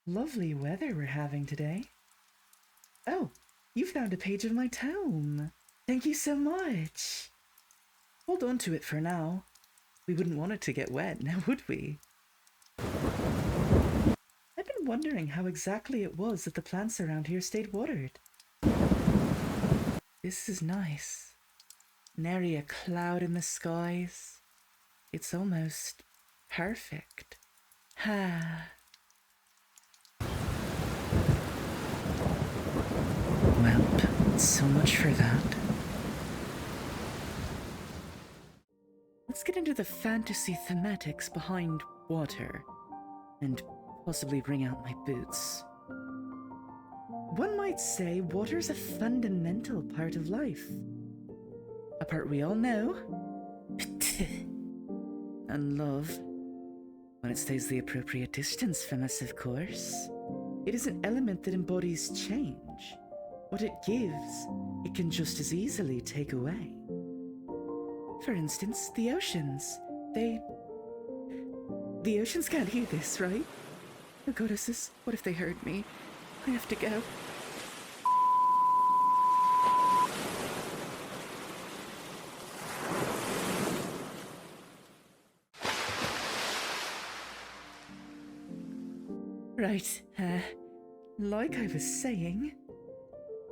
Lovely weather we're having today. Oh, you found a page of my tome. Thank you so much. Hold on to it for now. We wouldn't want it to get wet, now would we? I've been wondering how exactly it was that the plants around here stayed watered. This is nice. Nary a cloud in the skies. It's almost perfect. Ha. Well, so much for that. Let's get into the fantasy thematics behind water, and possibly bring out my boots. One might say water's a fundamental part of life. A part we all know and love, when it stays the appropriate distance from us, of course. It is an element that embodies change. What it gives, it can just as easily take away. For instance, the oceans. The oceans can't hear this, right? Oh goddesses, what if they heard me? I have to go. Right, like I was saying,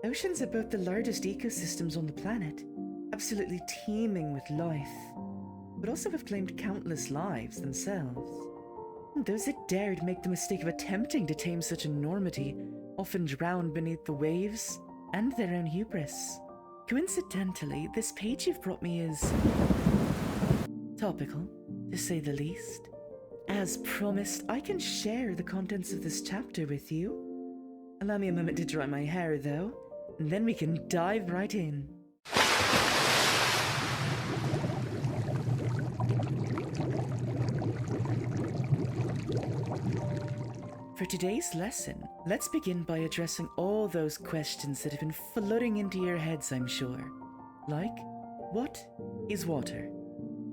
oceans are both the largest ecosystems on the planet, absolutely teeming with life, but also have claimed countless lives themselves. Those that dared make the mistake of attempting to tame such enormity often drown beneath the waves and their own hubris. Coincidentally, this page you've brought me is topical, to say the least. As promised, I can share the contents of this chapter with you. Allow me a moment to dry my hair, though, and then we can dive right in. For today's lesson, let's begin by addressing all those questions that have been flooding into your heads, I'm sure. Like, what is water?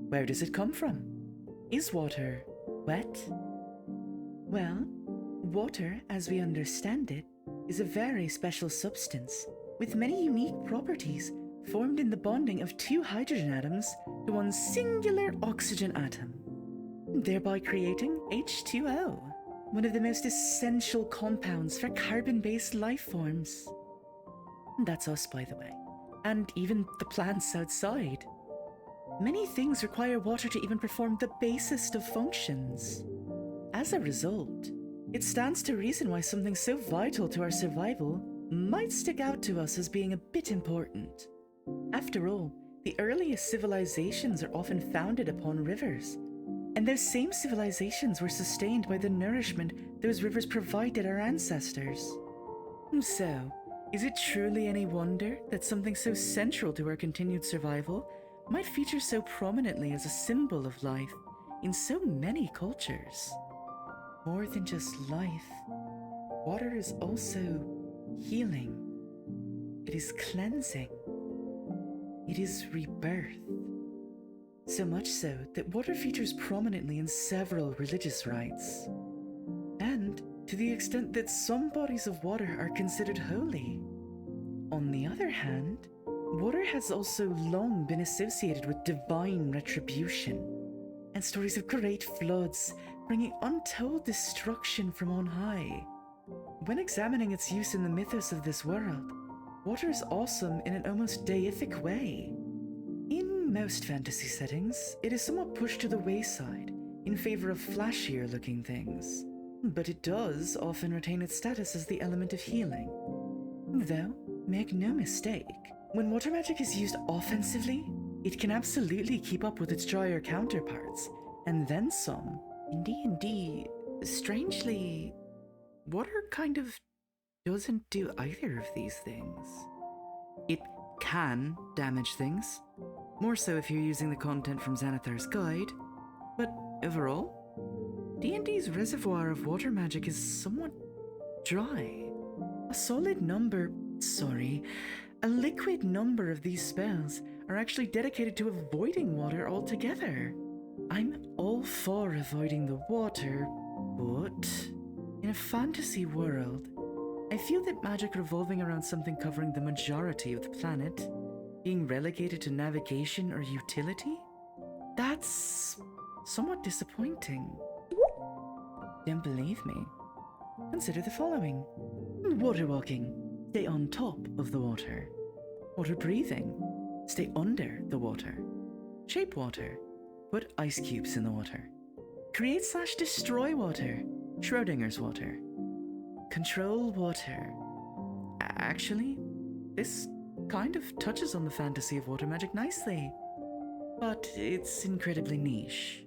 Where does it come from? Is water wet? Well, water, as we understand it, is a very special substance with many unique properties formed in the bonding of two hydrogen atoms to one singular oxygen atom, thereby creating H2O, one of the most essential compounds for carbon-based life forms. That's us, by the way, and even the plants outside. Many things require water to even perform the basest of functions. As a result, it stands to reason why something so vital to our survival might stick out to us as being a bit important. After all, the earliest civilizations are often founded upon rivers, and those same civilizations were sustained by the nourishment those rivers provided our ancestors. So, is it truly any wonder that something so central to our continued survival might feature so prominently as a symbol of life in so many cultures? More than just life, water is also healing. It is cleansing. It is rebirth. So much so that water features prominently in several religious rites. And to the extent that some bodies of water are considered holy. On the other hand, water has also long been associated with divine retribution, and stories of great floods bringing untold destruction from on high. When examining its use in the mythos of this world, water is awesome in an almost deific way. In most fantasy settings, it is somewhat pushed to the wayside in favor of flashier looking things, but it does often retain its status as the element of healing. Though, make no mistake, when water magic is used offensively, it can absolutely keep up with its drier counterparts, and then some. In D&D, strangely, water kind of doesn't do either of these things. It can damage things, more so if you're using the content from Xanathar's guide, but overall, D&D's reservoir of water magic is somewhat dry. A liquid number of these spells are actually dedicated to avoiding water altogether. I'm all for avoiding the water, but In a fantasy world, I feel that magic revolving around something covering the majority of the planet, being relegated to navigation or utility, that's somewhat disappointing. Don't believe me? Consider the following. Water walking, stay on top of the water. Water breathing, stay under the water. Shape water, put ice cubes in the water. Create/destroy water, Schrodinger's water. Control water. Actually, this kind of touches on the fantasy of water magic nicely, but it's incredibly niche.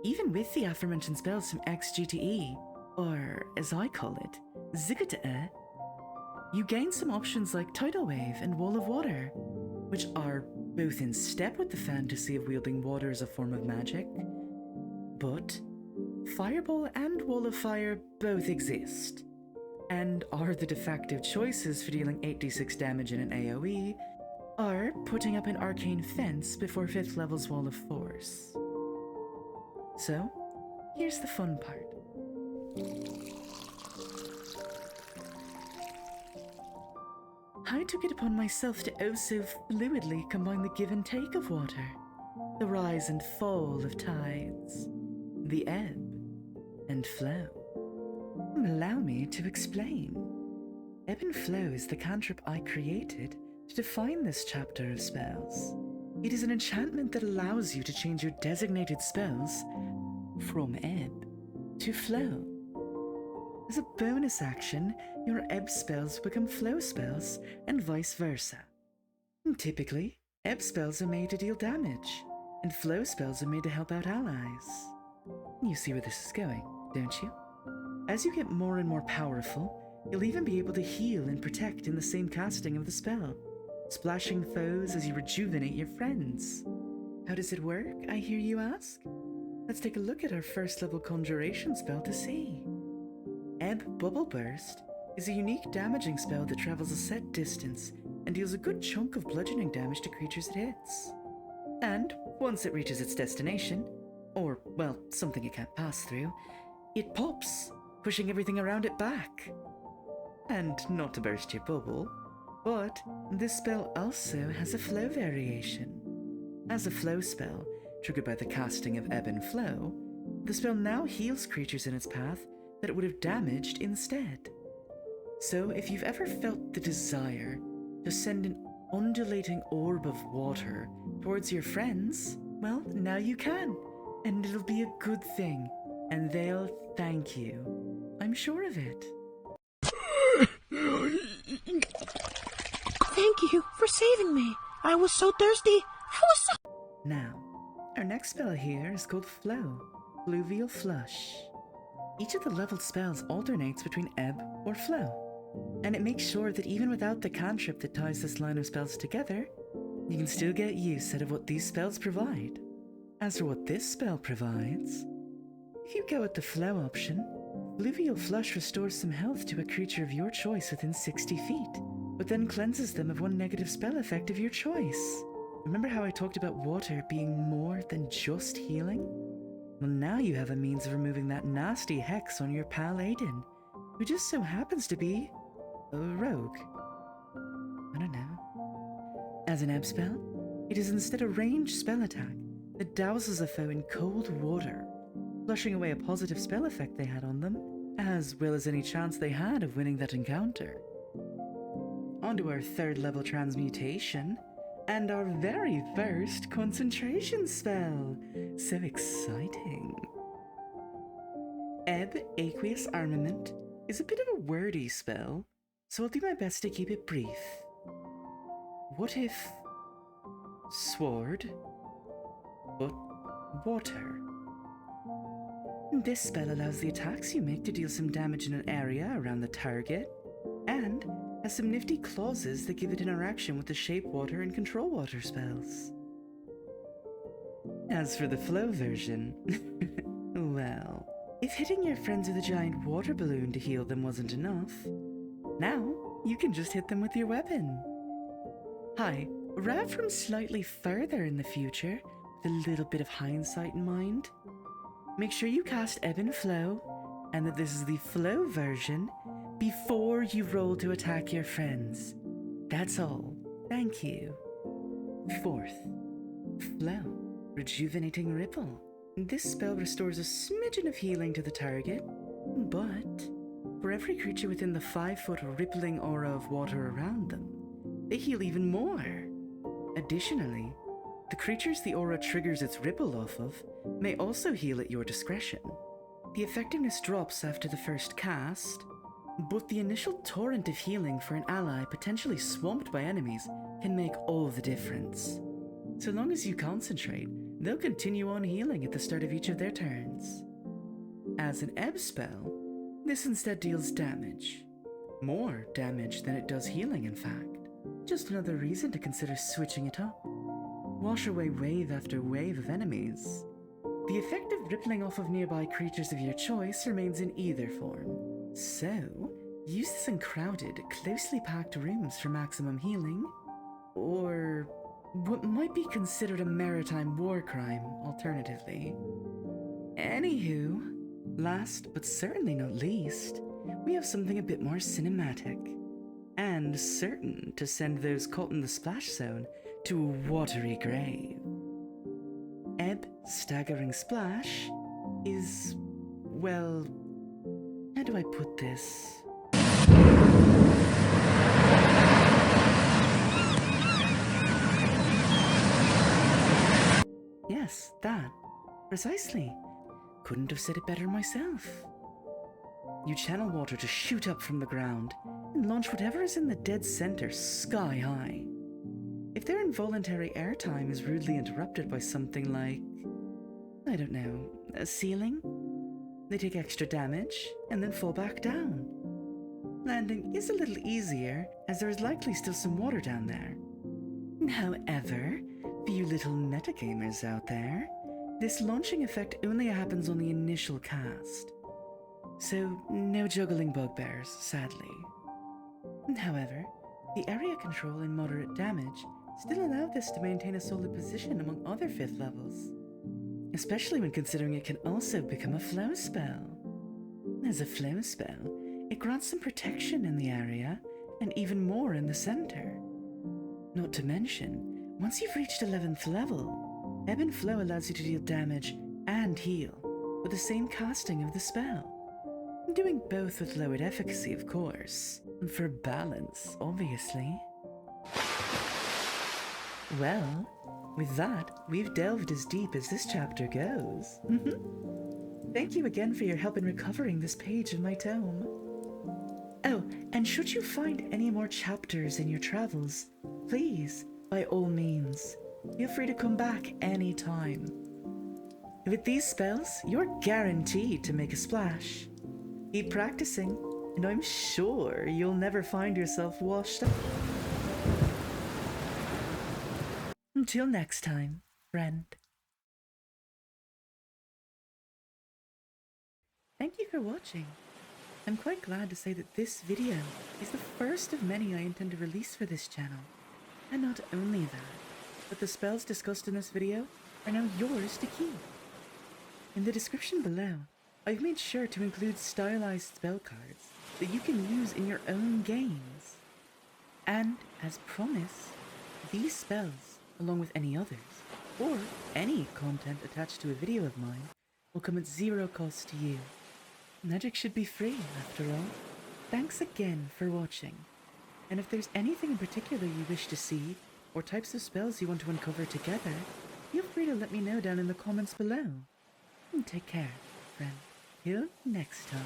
Even with the aforementioned spells from XGTE, or as I call it, Zigatae, you gain some options like Tidal Wave and Wall of Water, which are both in step with the fantasy of wielding water as a form of magic, but Fireball and Wall of Fire both exist, and are the de facto choices for dealing 8d6 damage in an AoE, or putting up an arcane fence before 5th level's Wall of Force. So, here's the fun part. I took it upon myself to oh so fluidly combine the give and take of water, the rise and fall of tides, the ebb and flow. Allow me to explain. Ebb and flow is the cantrip I created to define this chapter of spells. It is an enchantment that allows you to change your designated spells from ebb to flow. As a bonus action, your ebb spells become flow spells, and vice versa. Typically, ebb spells are made to deal damage, and flow spells are made to help out allies. You see where this is going, don't you? As you get more and more powerful, you'll even be able to heal and protect in the same casting of the spell, splashing foes as you rejuvenate your friends. How does it work, I hear you ask? Let's take a look at our first level conjuration spell to see. Ebb Bubble Burst is a unique damaging spell that travels a set distance and deals a good chunk of bludgeoning damage to creatures it hits. And once it reaches its destination, or, well, something it can't pass through, it pops, pushing everything around it back. And not to burst your bubble, but this spell also has a flow variation. As a flow spell, triggered by the casting of Ebb and Flow, the spell now heals creatures in its path that it would have damaged instead. So if you've ever felt the desire to send an undulating orb of water towards your friends, well, now you can, and it'll be a good thing, and they'll thank you. I'm sure of it. Thank you for saving me. I was so thirsty. Now, our next spell here is called Flow, Fluvial Flush. Each of the leveled spells alternates between ebb or flow, and it makes sure that even without the cantrip that ties this line of spells together, you can still get use out of what these spells provide. As for what this spell provides, if you go with the flow option, Fluvial Flush restores some health to a creature of your choice within 60 feet, but then cleanses them of one negative spell effect of your choice. Remember how I talked about water being more than just healing? Well, now you have a means of removing that nasty hex on your pal Aiden, who just so happens to be a rogue. I don't know. As an ebb spell, it is instead a ranged spell attack that douses a foe in cold water, flushing away a positive spell effect they had on them, as well as any chance they had of winning that encounter. On to our third level transmutation, and our very first concentration spell. So exciting. Ebb Aqueous Armament is a bit of a wordy spell, so I'll do my best to keep it brief. What if sword, but water? This spell allows the attacks you make to deal some damage in an area around the target, and has some nifty clauses that give it interaction with the Shape Water and Control Water spells. As for the flow version, well, if hitting your friends with a giant water balloon to heal them wasn't enough, now you can just hit them with your weapon. Hi, rather from slightly further in the future, with a little bit of hindsight in mind, make sure you cast Ebb and Flow, and that this is the flow version before you roll to attack your friends. That's all. Thank you. Fourth, Flow, Rejuvenating Ripple. This spell restores a smidgen of healing to the target, but for every creature within the 5-foot rippling aura of water around them, they heal even more. Additionally, the creatures the aura triggers its ripple off of may also heal at your discretion. The effectiveness drops after the first cast, but the initial torrent of healing for an ally potentially swamped by enemies can make all the difference. So long as you concentrate, they'll continue on healing at the start of each of their turns. As an ebb spell, this instead deals damage. More damage than it does healing, in fact. Just another reason to consider switching it up. Wash away wave after wave of enemies. The effect of rippling off of nearby creatures of your choice remains in either form. So, use this in crowded, closely packed rooms for maximum healing, or what might be considered a maritime war crime, alternatively. Anywho, last but certainly not least, we have something a bit more cinematic, and certain to send those caught in the splash zone to a watery grave. Ebb Staggering Splash is, well, how do I put this? Yes, that. Precisely. Couldn't have said it better myself. You channel water to shoot up from the ground and launch whatever is in the dead center sky high. If their involuntary airtime is rudely interrupted by something like, I don't know, a ceiling, they take extra damage and then fall back down. Landing is a little easier, as there is likely still some water down there. However, for you little metagamers out there, this launching effect only happens on the initial cast. So, no juggling bugbears, sadly. However, the area control and moderate damage still allow this to maintain a solid position among other 5th levels, especially when considering it can also become a flow spell. As a flow spell, it grants some protection in the area and even more in the center. Not to mention, once you've reached 11th level, Ebb and Flow allows you to deal damage and heal with the same casting of the spell. Doing both with lowered efficacy, of course, for balance, obviously. Well, with that, we've delved as deep as this chapter goes. Thank you again for your help in recovering this page of my tome. Oh, and should you find any more chapters in your travels, please, by all means, feel free to come back anytime. With these spells, you're guaranteed to make a splash. Keep practicing, and I'm sure you'll never find yourself washed up. Until next time, friend. Thank you for watching. I'm quite glad to say that this video is the first of many I intend to release for this channel. And not only that, but the spells discussed in this video are now yours to keep. In the description below, I've made sure to include stylized spell cards that you can use in your own games. And, as promised, these spells, along with any others, or any content attached to a video of mine, will come at 0 cost to you. Magic should be free, after all. Thanks again for watching. And if there's anything in particular you wish to see, or types of spells you want to uncover together, feel free to let me know down in the comments below. And take care, friend. Till next time.